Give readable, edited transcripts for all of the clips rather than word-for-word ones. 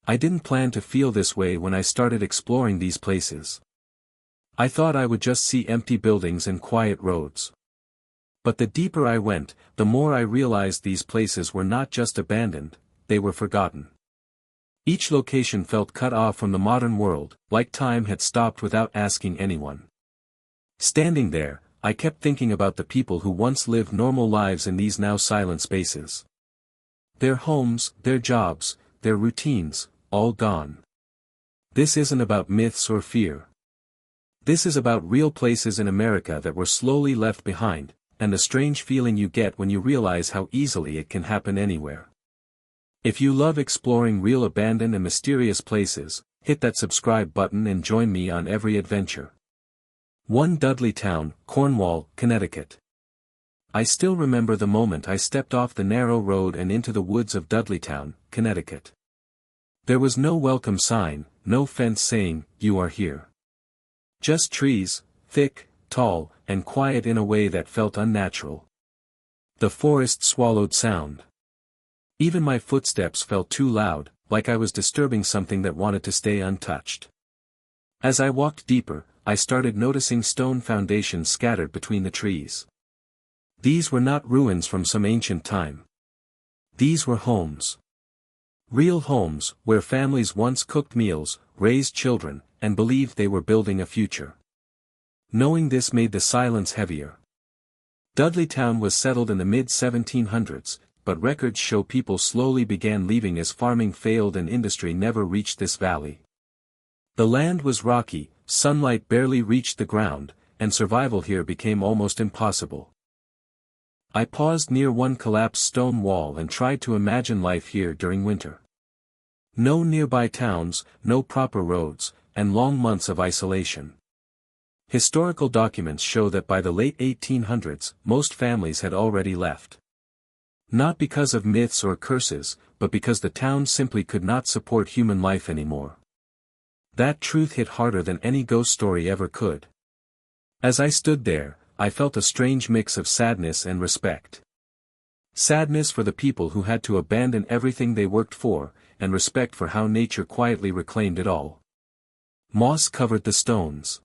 I didn't plan to feel this way when I started exploring these places. I thought I would just see empty buildings and quiet roads. But the deeper I went, the more I realized these places were not just abandoned, they were forgotten. Each location felt cut off from the modern world, like time had stopped without asking anyone. Standing there, I kept thinking about the people who once lived normal lives in these now silent spaces. Their homes, their jobs, their routines, all gone. This isn't about myths or fear. This is about real places in America that were slowly left behind, and the strange feeling you get when you realize how easily it can happen anywhere. If you love exploring real abandoned and mysterious places, hit that subscribe button and join me on every adventure. 1 Dudleytown, Cornwall, Connecticut. I still remember the moment I stepped off the narrow road and into the woods of Dudleytown, Connecticut. There was no welcome sign, no fence saying, "You are here." Just trees, thick, tall, and quiet in a way that felt unnatural. The forest swallowed sound. Even my footsteps felt too loud, like I was disturbing something that wanted to stay untouched. As I walked deeper, I started noticing stone foundations scattered between the trees. These were not ruins from some ancient time. These were homes. Real homes, where families once cooked meals, raised children, and believed they were building a future. Knowing this made the silence heavier. Dudleytown was settled in the mid-1700s, but records show people slowly began leaving as farming failed and industry never reached this valley. The land was rocky, sunlight barely reached the ground, and survival here became almost impossible. I paused near one collapsed stone wall and tried to imagine life here during winter. No nearby towns, no proper roads, and long months of isolation. Historical documents show that by the late 1800s, most families had already left. Not because of myths or curses, but because the town simply could not support human life anymore. That truth hit harder than any ghost story ever could. As I stood there, I felt a strange mix of sadness and respect. Sadness for the people who had to abandon everything they worked for, and respect for how nature quietly reclaimed it all. Moss covered the stones.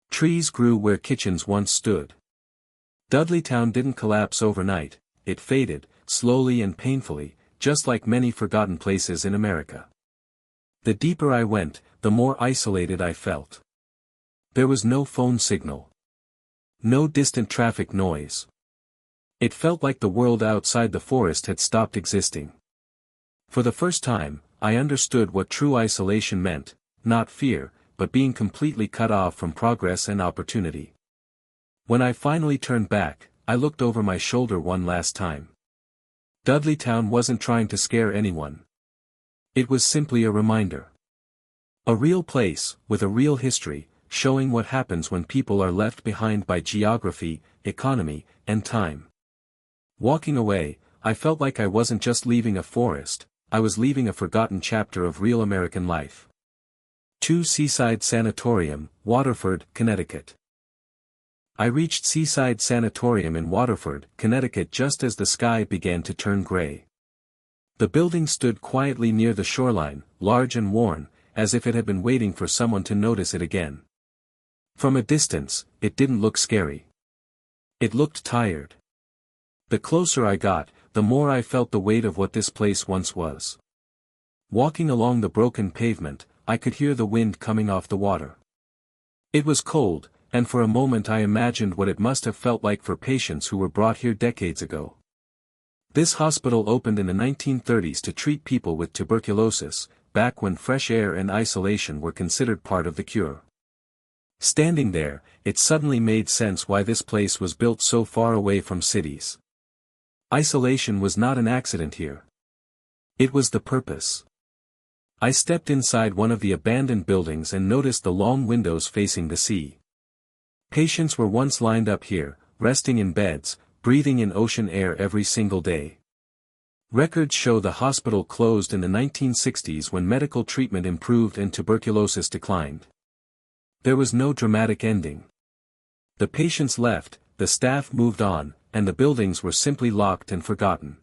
Trees grew where kitchens once stood. Dudleytown didn't collapse overnight, it faded, slowly and painfully, just like many forgotten places in America. The deeper I went, the more isolated I felt. There was no phone signal. No distant traffic noise. It felt like the world outside the forest had stopped existing. For the first time, I understood what true isolation meant, not fear, but being completely cut off from progress and opportunity. When I finally turned back, I looked over my shoulder one last time. Dudleytown wasn't trying to scare anyone. It was simply a reminder. A real place, with a real history, showing what happens when people are left behind by geography, economy, and time. Walking away, I felt like I wasn't just leaving a forest, I was leaving a forgotten chapter of real American life. 2 Seaside Sanatorium, Waterford, Connecticut. I reached Seaside Sanatorium in Waterford, Connecticut just as the sky began to turn gray. The building stood quietly near the shoreline, large and worn, as if it had been waiting for someone to notice it again. From a distance, it didn't look scary. It looked tired. The closer I got, the more I felt the weight of what this place once was. Walking along the broken pavement, I could hear the wind coming off the water. It was cold, and for a moment I imagined what it must have felt like for patients who were brought here decades ago. This hospital opened in the 1930s to treat people with tuberculosis, back when fresh air and isolation were considered part of the cure. Standing there, it suddenly made sense why this place was built so far away from cities. Isolation was not an accident here. It was the purpose. I stepped inside one of the abandoned buildings and noticed the long windows facing the sea. Patients were once lined up here, resting in beds, breathing in ocean air every single day. Records show the hospital closed in the 1960s when medical treatment improved and tuberculosis declined. There was no dramatic ending. The patients left, the staff moved on, and the buildings were simply locked and forgotten.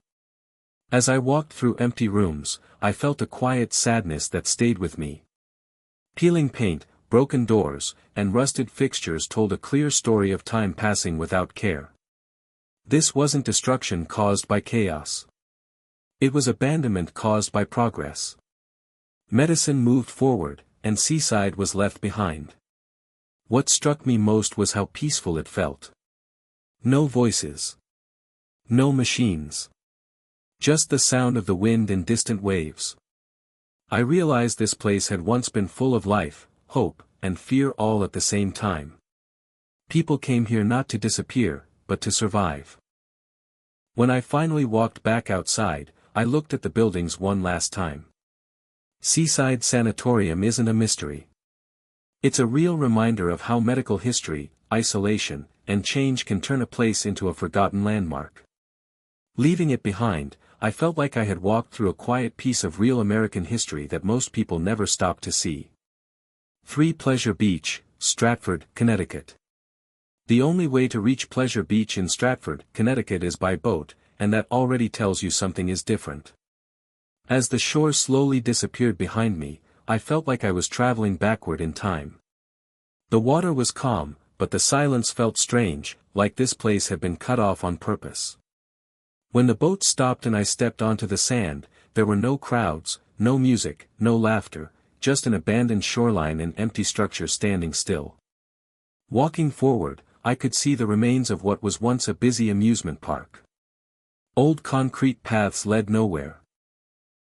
As I walked through empty rooms, I felt a quiet sadness that stayed with me. Peeling paint, broken doors, and rusted fixtures told a clear story of time passing without care. This wasn't destruction caused by chaos. It was abandonment caused by progress. Medicine moved forward, and Seaside was left behind. What struck me most was how peaceful it felt. No voices. No machines. Just the sound of the wind and distant waves. I realized this place had once been full of life, hope, and fear all at the same time. People came here not to disappear, but to survive. When I finally walked back outside, I looked at the buildings one last time. Seaside Sanatorium isn't a mystery. It's a real reminder of how medical history, isolation, and change can turn a place into a forgotten landmark. Leaving it behind, I felt like I had walked through a quiet piece of real American history that most people never stop to see. 3 Pleasure Beach, Stratford, Connecticut. The only way to reach Pleasure Beach in Stratford, Connecticut is by boat, and that already tells you something is different. As the shore slowly disappeared behind me, I felt like I was traveling backward in time. The water was calm, but the silence felt strange, like this place had been cut off on purpose. When the boat stopped and I stepped onto the sand, there were no crowds, no music, no laughter, just an abandoned shoreline and empty structure standing still. Walking forward, I could see the remains of what was once a busy amusement park. Old concrete paths led nowhere.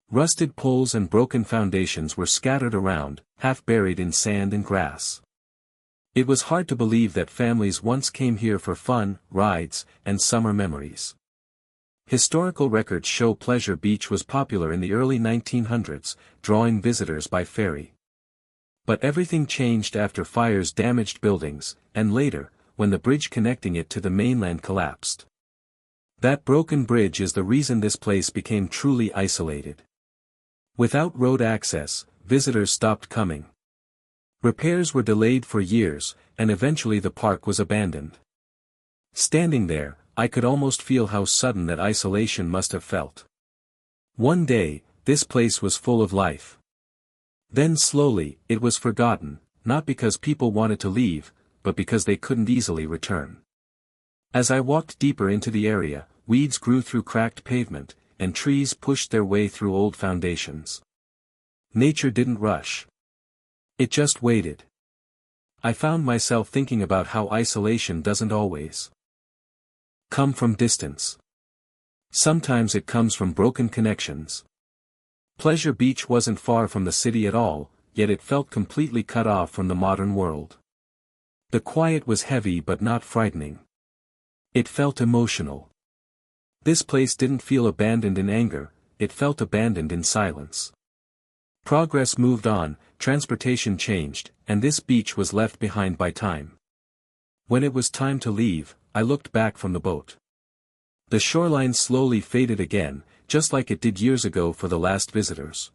Rusted poles and broken foundations were scattered around, half buried in sand and grass. It was hard to believe that families once came here for fun, rides, and summer memories. Historical records show Pleasure Beach was popular in the early 1900s, drawing visitors by ferry. But everything changed after fires damaged buildings, and later, when the bridge connecting it to the mainland collapsed. That broken bridge is the reason this place became truly isolated. Without road access, visitors stopped coming. Repairs were delayed for years, and eventually the park was abandoned. Standing there, I could almost feel how sudden that isolation must have felt. One day, this place was full of life. Then slowly, it was forgotten, not because people wanted to leave, but because they couldn't easily return. As I walked deeper into the area, weeds grew through cracked pavement, and trees pushed their way through old foundations. Nature didn't rush. It just waited. I found myself thinking about how isolation doesn't always come from distance. Sometimes it comes from broken connections. Pleasure Beach wasn't far from the city at all, yet it felt completely cut off from the modern world. The quiet was heavy but not frightening. It felt emotional. This place didn't feel abandoned in anger, it felt abandoned in silence. Progress moved on, transportation changed, and this beach was left behind by time. When it was time to leave, I looked back from the boat. The shoreline slowly faded again, just like it did years ago for the last visitors.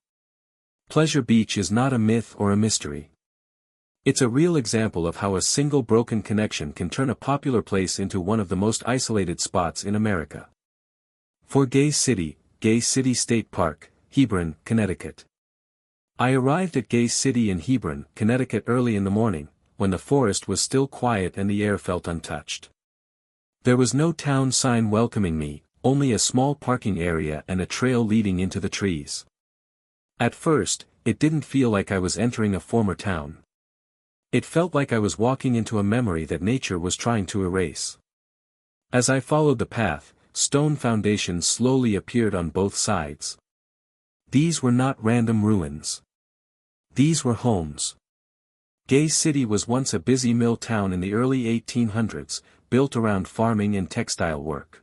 Pleasure Beach is not a myth or a mystery. It's a real example of how a single broken connection can turn a popular place into one of the most isolated spots in America. For Gay City State Park, Hebron, Connecticut. I arrived at Gay City in Hebron, Connecticut early in the morning, when the forest was still quiet and the air felt untouched. There was no town sign welcoming me, only a small parking area and a trail leading into the trees. At first, it didn't feel like I was entering a former town. It felt like I was walking into a memory that nature was trying to erase. As I followed the path, stone foundations slowly appeared on both sides. These were not random ruins. These were homes. Gay City was once a busy mill town in the early 1800s, built around farming and textile work.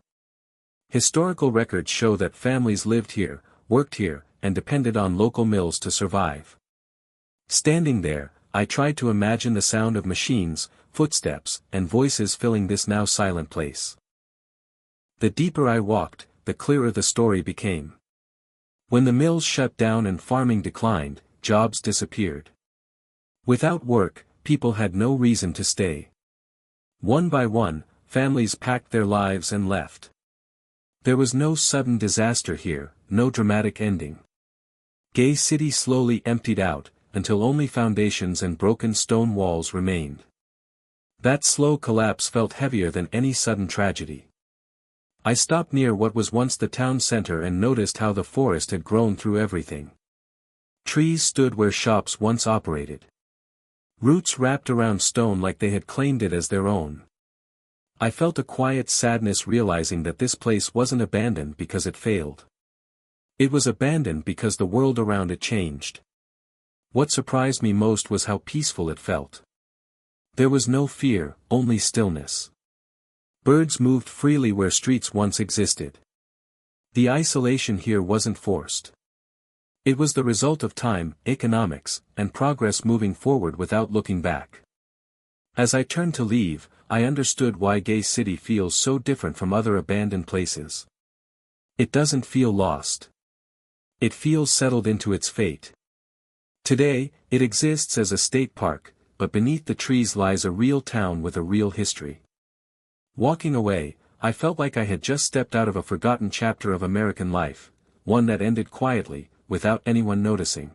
Historical records show that families lived here, worked here, and depended on local mills to survive. Standing there, I tried to imagine the sound of machines, footsteps, and voices filling this now silent place. The deeper I walked, the clearer the story became. When the mills shut down and farming declined, jobs disappeared. Without work, people had no reason to stay. One by one, families packed their lives and left. There was no sudden disaster here, no dramatic ending. Gay City slowly emptied out, until only foundations and broken stone walls remained. That slow collapse felt heavier than any sudden tragedy. I stopped near what was once the town center and noticed how the forest had grown through everything. Trees stood where shops once operated. Roots wrapped around stone like they had claimed it as their own. I felt a quiet sadness realizing that this place wasn't abandoned because it failed. It was abandoned because the world around it changed. What surprised me most was how peaceful it felt. There was no fear, only stillness. Birds moved freely where streets once existed. The isolation here wasn't forced. It was the result of time, economics, and progress moving forward without looking back. As I turned to leave, I understood why Gay City feels so different from other abandoned places. It doesn't feel lost. It feels settled into its fate. Today, it exists as a state park, but beneath the trees lies a real town with a real history. Walking away, I felt like I had just stepped out of a forgotten chapter of American life, one that ended quietly, without anyone noticing.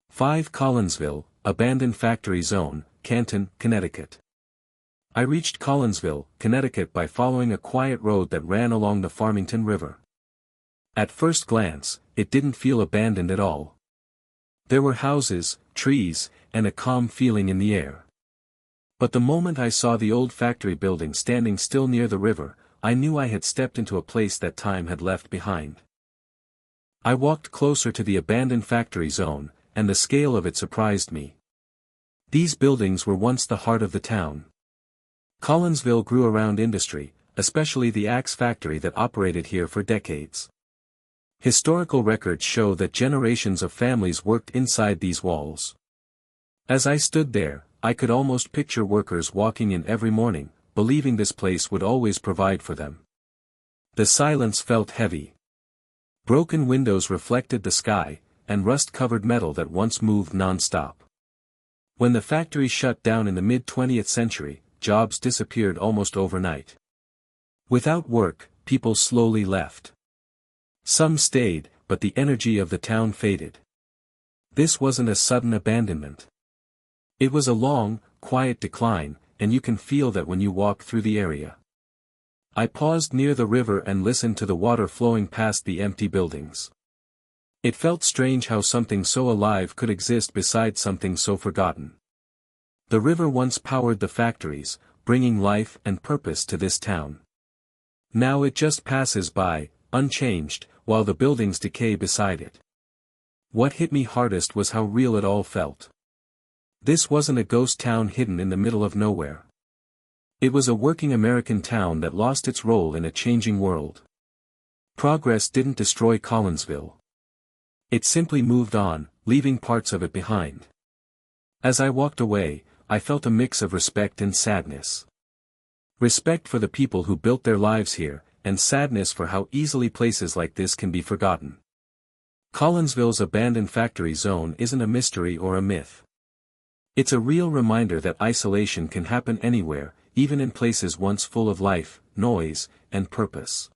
5 Collinsville, Abandoned Factory Zone, Canton, Connecticut. I reached Collinsville, Connecticut by following a quiet road that ran along the Farmington River. At first glance, it didn't feel abandoned at all. There were houses, trees, and a calm feeling in the air. But the moment I saw the old factory building standing still near the river, I knew I had stepped into a place that time had left behind. I walked closer to the abandoned factory zone, and the scale of it surprised me. These buildings were once the heart of the town. Collinsville grew around industry, especially the axe factory that operated here for decades. Historical records show that generations of families worked inside these walls. As I stood there, I could almost picture workers walking in every morning, believing this place would always provide for them. The silence felt heavy. Broken windows reflected the sky, and rust-covered metal that once moved non-stop. When the factory shut down in the mid-20th century, jobs disappeared almost overnight. Without work, people slowly left. Some stayed, but the energy of the town faded. This wasn't a sudden abandonment. It was a long, quiet decline, and you can feel that when you walk through the area. I paused near the river and listened to the water flowing past the empty buildings. It felt strange how something so alive could exist beside something so forgotten. The river once powered the factories, bringing life and purpose to this town. Now it just passes by, unchanged, while the buildings decay beside it. What hit me hardest was how real it all felt. This wasn't a ghost town hidden in the middle of nowhere. It was a working American town that lost its role in a changing world. Progress didn't destroy Collinsville. It simply moved on, leaving parts of it behind. As I walked away, I felt a mix of respect and sadness. Respect for the people who built their lives here, and sadness for how easily places like this can be forgotten. Collinsville's abandoned factory zone isn't a mystery or a myth. It's a real reminder that isolation can happen anywhere, even in places once full of life, noise, and purpose.